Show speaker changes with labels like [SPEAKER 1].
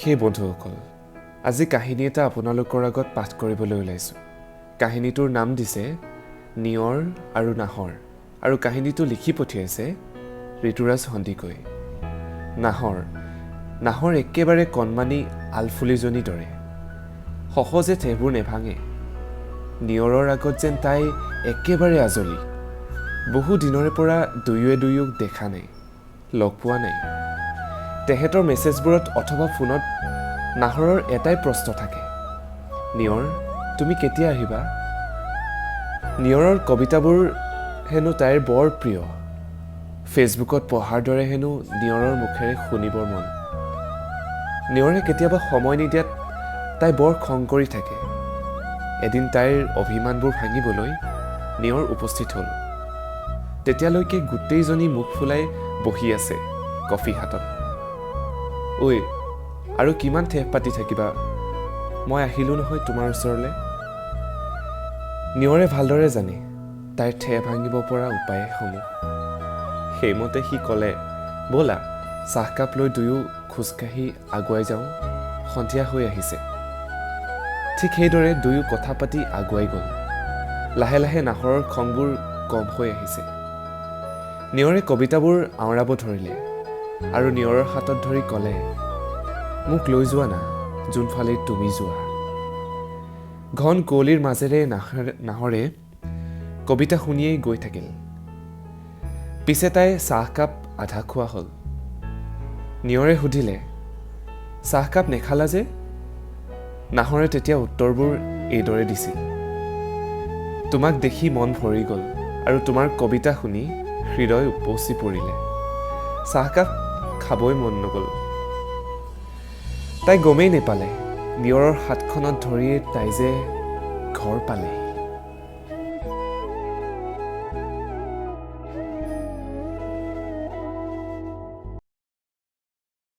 [SPEAKER 1] সেই বন্ধুসকল, আজি কাহিনী এটা আপোনালোকৰ আগত পাঠ কৰিবলৈ ওলাইছোঁ। কাহিনীটোৰ নাম দিছে নিয়ৰ আৰু নাহৰ, আৰু কাহিনীটো লিখি পঠিয়াইছে ঋতুৰাজ সন্দিকৈ। নাহৰ একেবাৰে কণমানি আলফুলিজনীৰ দৰে, সহজে ঠেহবোৰ নেভাঙে। নিয়ৰৰ আগত যেন তাই একেবাৰে আজলি। বহু দিনৰে পৰা দুয়োক দেখা নাই, লগ পোৱা নাই। তেহেঁতৰ মেছেজবোৰত অথবা ফোনত নাহৰৰ এটাই প্ৰশ্ন থাকে, নিয়ৰ, তুমি কেতিয়া আহিবা? নিয়ৰৰ কবিতাবোৰ হেনো তাইৰ বৰ প্ৰিয়। ফেচবুকত পঢ়াৰ দৰে হেনো নিয়ৰৰ মুখেৰে শুনিবৰ মন। নিয়ৰে কেতিয়াবা সময় নিদিয়াত তাই বৰ খং কৰি থাকে। এদিন তাইৰ অভিমানবোৰ ভাঙিবলৈ নিয়ৰ উপস্থিত হ'ল। তেতিয়ালৈকে গোটেইজনী মুখ ফুলাই বহি আছে কফি হাতত। ঐ, আৰু কিমান ঠেহ পাতি থাকিবা, মই আহিলোঁ নহয় তোমাৰ ওচৰলৈ। নিয়ৰে ভালদৰে জানে তাইৰ ঠেহ ভাঙিব পৰা উপায়সমূহ। সেইমতে সি ক'লে, ব'লা চাহকাপ লৈ দুয়ো খোজকাঢ়ি আগুৱাই যাওঁ, সন্ধিয়া হৈ আহিছে। ঠিক সেইদৰে দুয়ো কথা পাতি আগুৱাই গ'ল। লাহে লাহে নাহৰৰ খংবোৰ কম হৈ আহিছে। নিয়ৰে কবিতাবোৰ আওৰাব ধৰিলে আৰু নিয়ৰৰ হাতত ধৰি ক'লে, মোক লৈ যোৱা না, যোনফালে তুমি যোৱা। ঘন কুঁৱলীৰ মাজেৰে নাহৰে কবিতা শুনিয়েই গৈ থাকিল। পিছে তাই চাহকাপ আধা খোৱা হ'ল। নিয়ৰে সুধিলে, চাহকাপ নেখালা যে? নাহৰে তেতিয়া উত্তৰবোৰ এইদৰে দিছিল, তোমাক দেখি মন ভৰি গ'ল আৰু তোমাৰ কবিতা শুনি হৃদয় উপচি পৰিলে। চাহকাপ খাবই মন নগ'ল। তাই গমেই নেপালে নিয়ৰৰ হাতখনত ধৰিয়েই তাই যে ঘৰ পালেহি।